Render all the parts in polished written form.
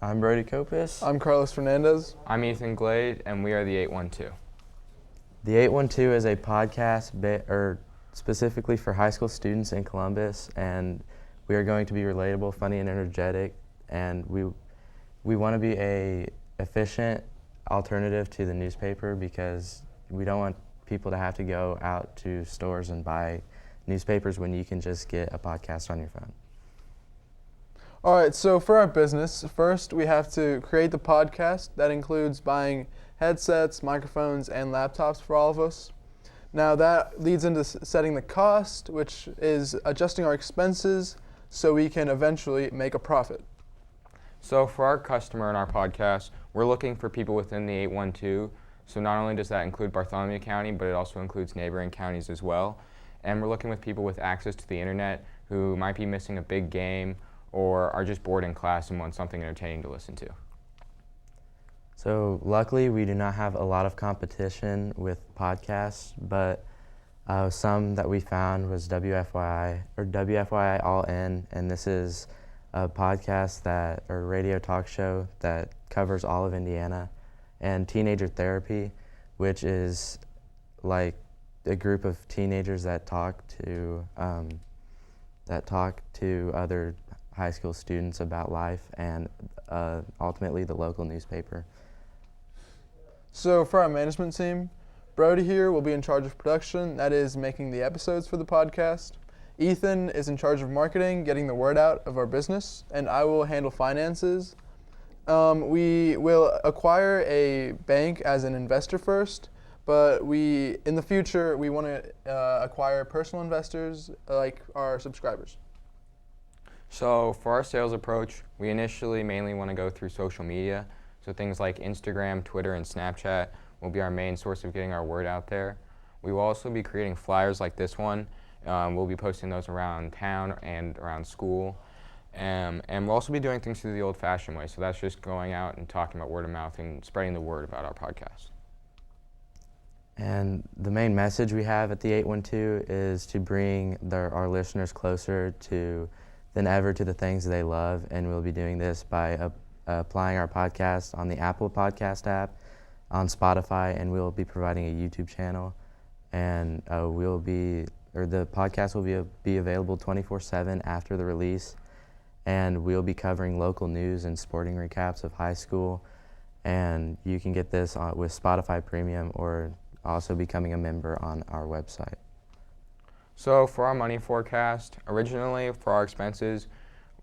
I'm Brody Copus. I'm Carlos Fernandez. I'm Ethan Glade, and we are the 812. The 812 is a podcast specifically for high school students in Columbus, and we are going to be relatable, funny, and energetic, and we want to be a efficient alternative to the newspaper because we don't want people to have to go out to stores and buy newspapers when you can just get a podcast on your phone. All right, so for our business, first we have to create the podcast. That includes buying headsets, microphones, and laptops for all of us. Now that leads into setting the cost, which is adjusting our expenses so we can eventually make a profit. So for our customer in our podcast, we're looking for people within the 812. So not only does that include Bartholomew County, but it also includes neighboring counties as well. And we're looking with people with access to the internet who might be missing a big game or are just bored in class and want something entertaining to listen to. So luckily, we do not have a lot of competition with podcasts, but some that we found was WFYI All In, and this is a podcast or radio talk show that covers all of Indiana, and Teenager Therapy, which is like a group of teenagers that talk to other high school students about life and ultimately the local newspaper. So for our management team, Brody here will be in charge of production, that is making the episodes for the podcast. Ethan is in charge of marketing, getting the word out of our business, and I will handle finances. We will acquire a bank as an investor first, but in the future, we want to acquire personal investors like our subscribers. So for our sales approach, we initially mainly want to go through social media. So things like Instagram, Twitter, and Snapchat will be our main source of getting our word out there. We will also be creating flyers like this one. We'll be posting those around town and around school. And we'll also be doing things through the old-fashioned way. So that's just going out and talking about word of mouth and spreading the word about our podcast. And the main message we have at the 812 is to bring our listeners closer than ever to the things they love, and we'll be doing this by applying our podcast on the Apple Podcast app, on Spotify, and we'll be providing a YouTube channel, and the podcast will be available 24/7 after the release, and we'll be covering local news and sporting recaps of high school, and you can get this with Spotify Premium or also becoming a member on our website. So for our money forecast, originally for our expenses,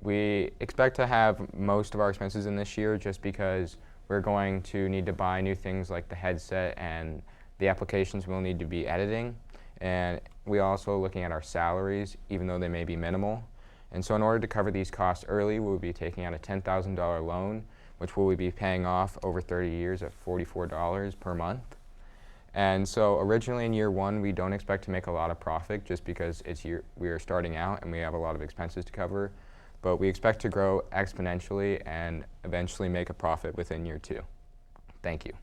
we expect to have most of our expenses in this year just because we're going to need to buy new things like the headset and the applications we'll need to be editing. And we also looking at our salaries, even though they may be minimal. And so in order to cover these costs early, we'll be taking out a $10,000 loan, which we'll be paying off over 30 years at $44 per month. And so originally in year one, we don't expect to make a lot of profit just because we are starting out and we have a lot of expenses to cover. But we expect to grow exponentially and eventually make a profit within year two. Thank you.